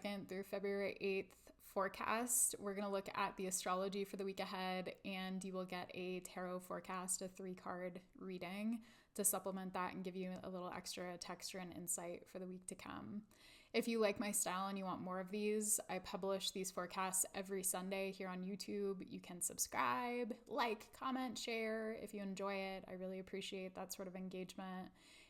2nd through February 8th forecast. We're going to look at the astrology for the week ahead, and you will get a tarot forecast, a 3-card reading to supplement that and give you a little extra texture and insight for the week to come. If you like my style and you want more of these, I publish these forecasts every Sunday here on YouTube. You can subscribe, like, comment, share if you enjoy it. I really appreciate that sort of engagement.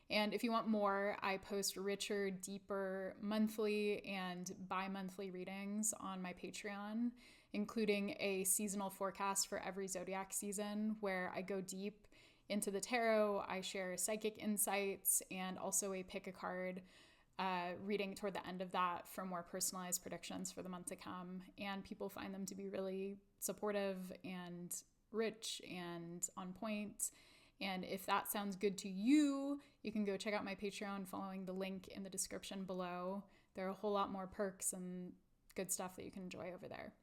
And if you want more, I post richer, deeper monthly and bi-monthly readings on my Patreon, including a seasonal forecast for every zodiac season where I go deep into the tarot. I share psychic insights and also a pick a card reading toward the end of that for more personalized predictions for the month to come. And people find them to be really supportive and rich and on point. And if that sounds good to you, you can go check out my Patreon following the link in the description below. There are a whole lot more perks and good stuff that you can enjoy over there.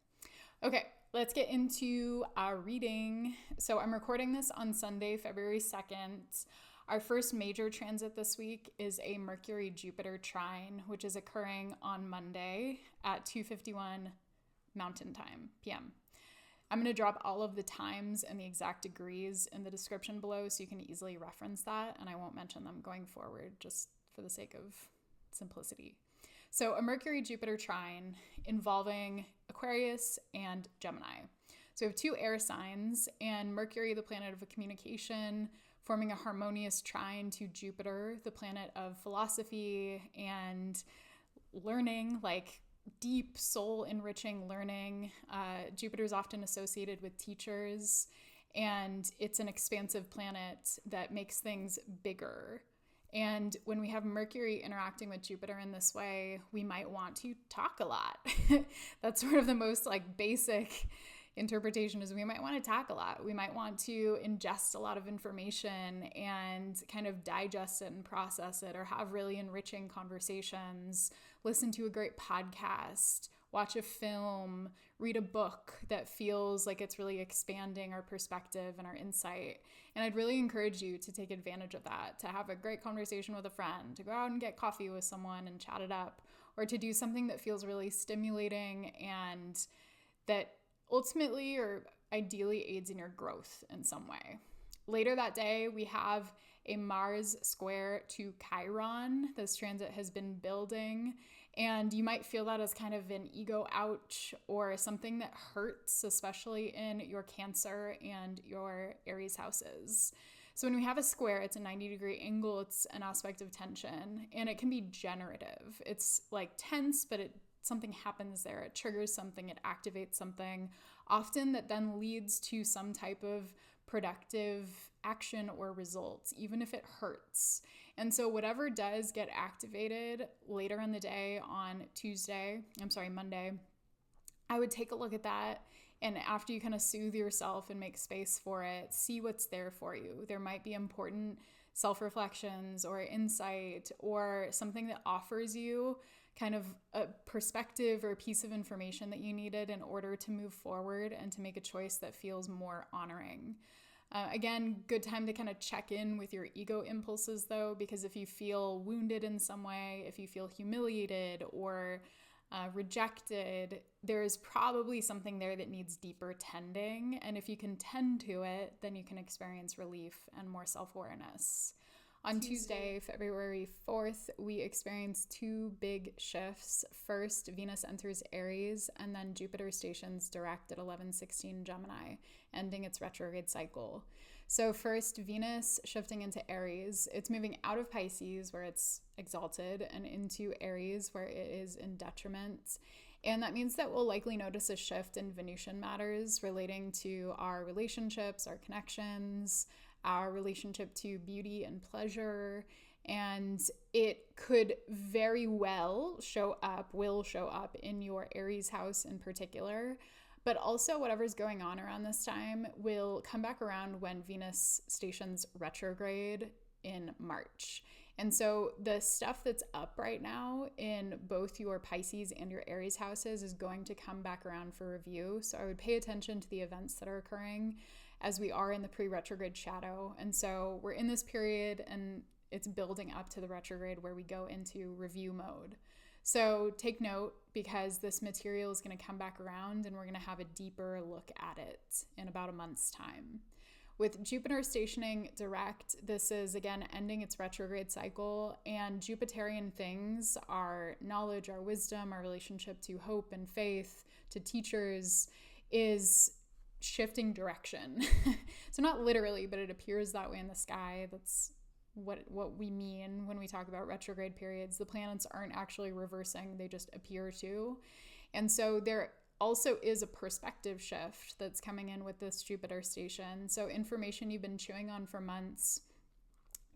Okay, let's get into our reading. So I'm recording this on Sunday, February 2nd. Our first major transit this week is a Mercury-Jupiter trine, which is occurring on Monday at 2:51 Mountain Time, PM. I'm going to drop all of the times and the exact degrees in the description below so you can easily reference that, and I won't mention them going forward just for the sake of simplicity. So a Mercury-Jupiter trine involving Aquarius and Gemini. So we have 2 air signs, and Mercury, the planet of communication, forming a harmonious trine to Jupiter, the planet of philosophy and learning, like deep soul-enriching learning. Jupiter is often associated with teachers, and it's an expansive planet that makes things bigger. And when we have Mercury interacting with Jupiter in this way, we might want to talk a lot. That's sort of the most basic interpretation, is we might want to talk a lot. We might want to ingest a lot of information and kind of digest it and process it, or have really enriching conversations, listen to a great podcast, watch a film, read a book that feels like it's really expanding our perspective and our insight. And I'd really encourage you to take advantage of that, to have a great conversation with a friend, to go out and get coffee with someone and chat it up, or to do something that feels really stimulating and that ultimately or ideally aids in your growth in some way. Later that day, we have a Mars square to Chiron. This transit has been building, and you might feel that as kind of an ego ouch or something that hurts, especially in your Cancer and your Aries houses. So when we have a square, it's a 90-degree angle, it's an aspect of tension, and it can be generative. It's like tense, but something happens there. It triggers something, it activates something, often that then leads to some type of productive action or results, even if it hurts. And so whatever does get activated later in the day on Monday, I would take a look at that, and after you kind of soothe yourself and make space for it, see what's there for you. There might be important self-reflections or insight or something that offers you kind of a perspective or a piece of information that you needed in order to move forward and to make a choice that feels more honoring. Again, good time to kind of check in with your ego impulses though, because if you feel wounded in some way, if you feel humiliated or rejected, there is probably something there that needs deeper tending. And if you can tend to it, then you can experience relief and more self-awareness. On Tuesday, February 4th, we experienced 2 big shifts. First, Venus enters Aries, and then Jupiter stations direct at 11:16 Gemini, ending its retrograde cycle. So first, Venus shifting into Aries. It's moving out of Pisces, where it's exalted, and into Aries, where it is in detriment. And that means that we'll likely notice a shift in Venusian matters relating to our relationships, our connections, our relationship to beauty and pleasure. And it could very well will show up in your Aries house in particular. But also whatever's going on around this time will come back around when Venus stations retrograde in March. And so the stuff that's up right now in both your Pisces and your Aries houses is going to come back around for review. So I would pay attention to the events that are occurring as we are in the pre-retrograde shadow. And so we're in this period and it's building up to the retrograde where we go into review mode. So take note, because this material is going to come back around and we're going to have a deeper look at it in about a month's time. With Jupiter stationing direct, this is again ending its retrograde cycle, and Jupiterian things, our knowledge, our wisdom, our relationship to hope and faith, to teachers, is shifting direction. So not literally, but it appears that way in the sky. That's what we mean when we talk about retrograde periods. The planets aren't actually reversing, they just appear to. And so there also is a perspective shift that's coming in with this Jupiter station. So information you've been chewing on for months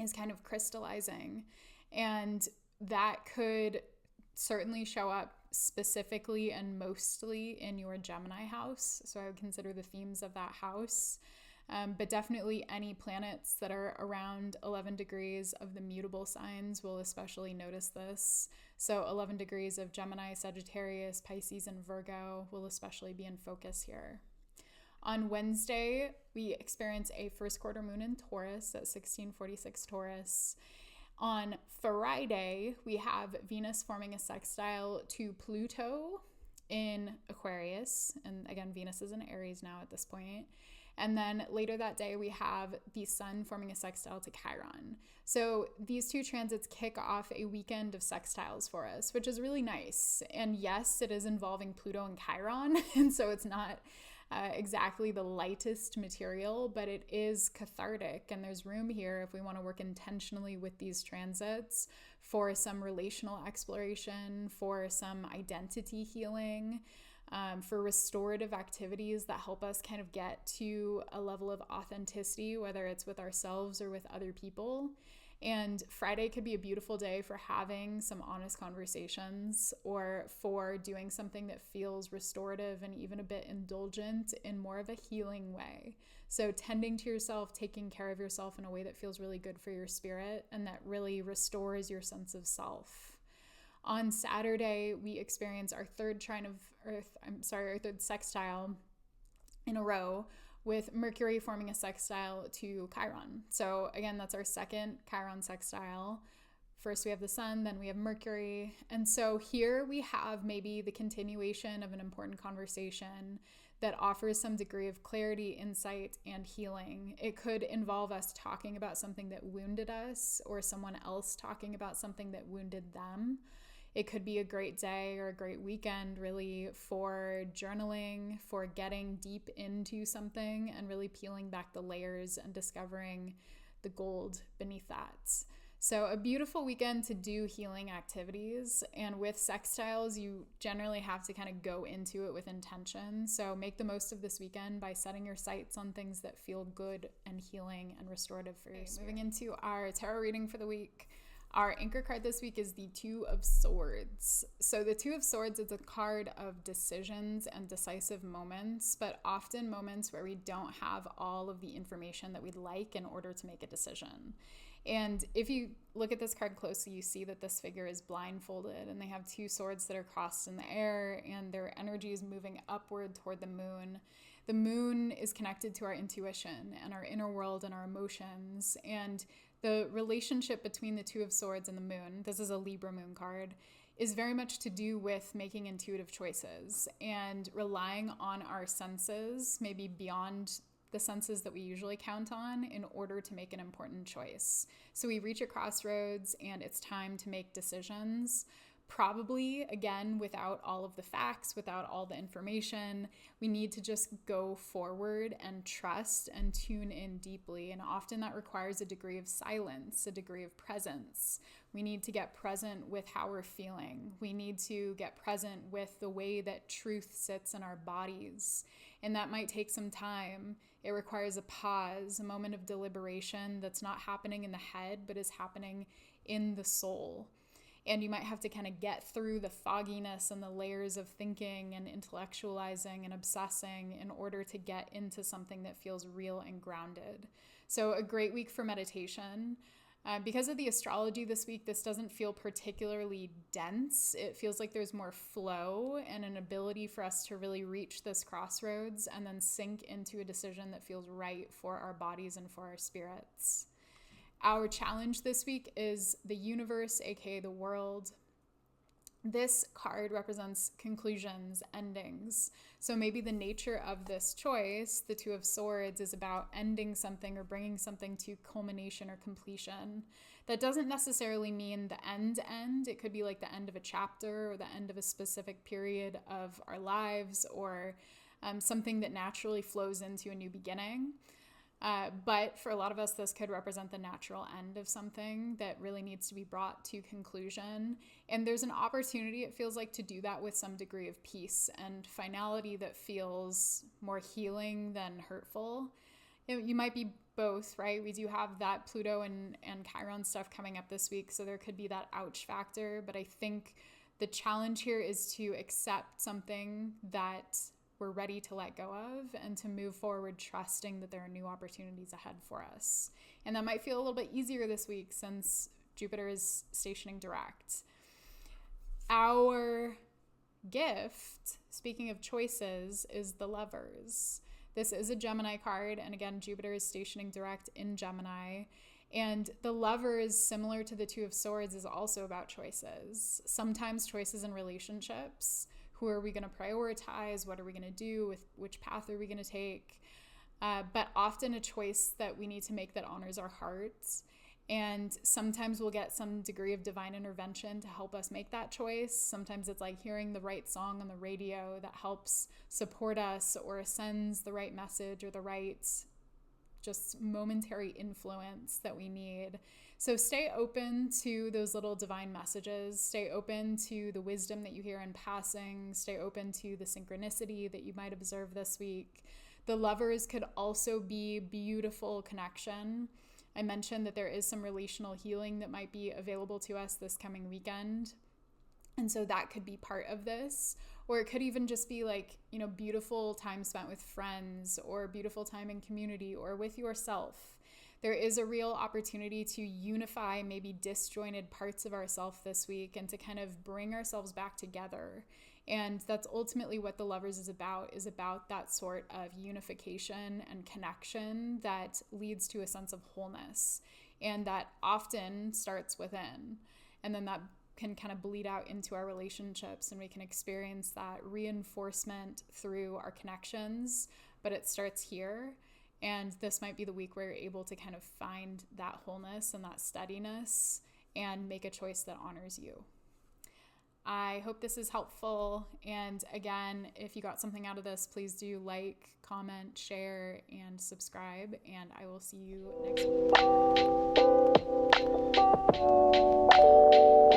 is kind of crystallizing, and that could certainly show up specifically and mostly in your Gemini house. So I would consider the themes of that house. But definitely any planets that are around 11 degrees of the mutable signs will especially notice this. So 11 degrees of Gemini, Sagittarius, Pisces, and Virgo will especially be in focus here. On Wednesday, we experience a first quarter moon in Taurus at 1646 Taurus. On Friday, we have Venus forming a sextile to Pluto in Aquarius. And again, Venus is in Aries now at this point. And then later that day, we have the Sun forming a sextile to Chiron. So these two transits kick off a weekend of sextiles for us, which is really nice. And yes, it is involving Pluto and Chiron. And so it's not exactly the lightest material, but it is cathartic. And there's room here, if we want to work intentionally with these transits, for some relational exploration, for some identity healing, for restorative activities that help us kind of get to a level of authenticity, whether it's with ourselves or with other people. And Friday could be a beautiful day for having some honest conversations, or for doing something that feels restorative and even a bit indulgent in more of a healing way. So tending to yourself, taking care of yourself in a way that feels really good for your spirit and that really restores your sense of self. On Saturday, we experience our third third sextile in a row, with Mercury forming a sextile to Chiron. So again, that's our second Chiron sextile. First we have the Sun, then we have Mercury. And so here we have maybe the continuation of an important conversation that offers some degree of clarity, insight, and healing. It could involve us talking about something that wounded us, or someone else talking about something that wounded them. It could be a great day or a great weekend, really, for journaling, for getting deep into something and really peeling back the layers and discovering the gold beneath that. So a beautiful weekend to do healing activities. And with sextiles, you generally have to kind of go into it with intention. So make the most of this weekend by setting your sights on things that feel good and healing and restorative for you. Moving into our tarot reading for the week. Our anchor card this week is the Two of Swords. So the Two of Swords is a card of decisions and decisive moments, but often moments where we don't have all of the information that we'd like in order to make a decision. And if you look at this card closely, you see that this figure is blindfolded, and they have two swords that are crossed in the air, and their energy is moving upward toward the moon. The moon is connected to our intuition and our inner world and our emotions, and the relationship between the Two of Swords and the moon, this is a Libra moon card, is very much to do with making intuitive choices and relying on our senses, maybe beyond the senses that we usually count on, in order to make an important choice. So we reach a crossroads and it's time to make decisions. Probably, again, without all of the facts, without all the information. We need to just go forward and trust and tune in deeply. And often that requires a degree of silence, a degree of presence. We need to get present with how we're feeling. We need to get present with the way that truth sits in our bodies. And that might take some time. It requires a pause, a moment of deliberation that's not happening in the head, but is happening in the soul. And you might have to kind of get through the fogginess and the layers of thinking and intellectualizing and obsessing in order to get into something that feels real and grounded. So a great week for meditation. Because of the astrology this week, this doesn't feel particularly dense. It feels like there's more flow and an ability for us to really reach this crossroads and then sink into a decision that feels right for our bodies and for our spirits. Our challenge this week is the universe, aka the world, This card represents conclusions, endings. So maybe the nature of this choice, the Two of Swords, is about ending something or bringing something to culmination or completion. That doesn't necessarily mean the end. It could be like the end of a chapter or the end of a specific period of our lives, or something that naturally flows into a new beginning. But for a lot of us, this could represent the natural end of something that really needs to be brought to conclusion. And there's an opportunity, it feels like, to do that with some degree of peace and finality that feels more healing than hurtful. You might be both, right? We do have that Pluto and Chiron stuff coming up this week, so there could be that ouch factor. But I think the challenge here is to accept something that we're ready to let go of and to move forward trusting that there are new opportunities ahead for us. And that might feel a little bit easier this week since Jupiter is stationing direct. Our gift, speaking of choices, is the Lovers. This is a Gemini card, and again, Jupiter is stationing direct in Gemini. And the Lovers, similar to the Two of Swords, is also about choices. Sometimes choices in relationships. Who are we going to prioritize? What are we going to do? With which path are we going to take? But often a choice that we need to make that honors our hearts. And sometimes we'll get some degree of divine intervention to help us make that choice. Sometimes it's like hearing the right song on the radio that helps support us or sends the right message or the right just momentary influence that we need. So stay open to those little divine messages. Stay open to the wisdom that you hear in passing. Stay open to the synchronicity that you might observe this week. The Lovers could also be beautiful connection. I mentioned that there is some relational healing that might be available to us this coming weekend. And so that could be part of this. Or it could even just be like, beautiful time spent with friends, or beautiful time in community, or with yourself. There is a real opportunity to unify maybe disjointed parts of ourselves this week and to kind of bring ourselves back together. And that's ultimately what the Lovers is about that sort of unification and connection that leads to a sense of wholeness. And that often starts within. And then that can kind of bleed out into our relationships, and we can experience that reinforcement through our connections, but it starts here. And this might be the week where you're able to kind of find that wholeness and that steadiness and make a choice that honors you. I hope this is helpful. And again, if you got something out of this, please do like, comment, share, and subscribe. And I will see you next week.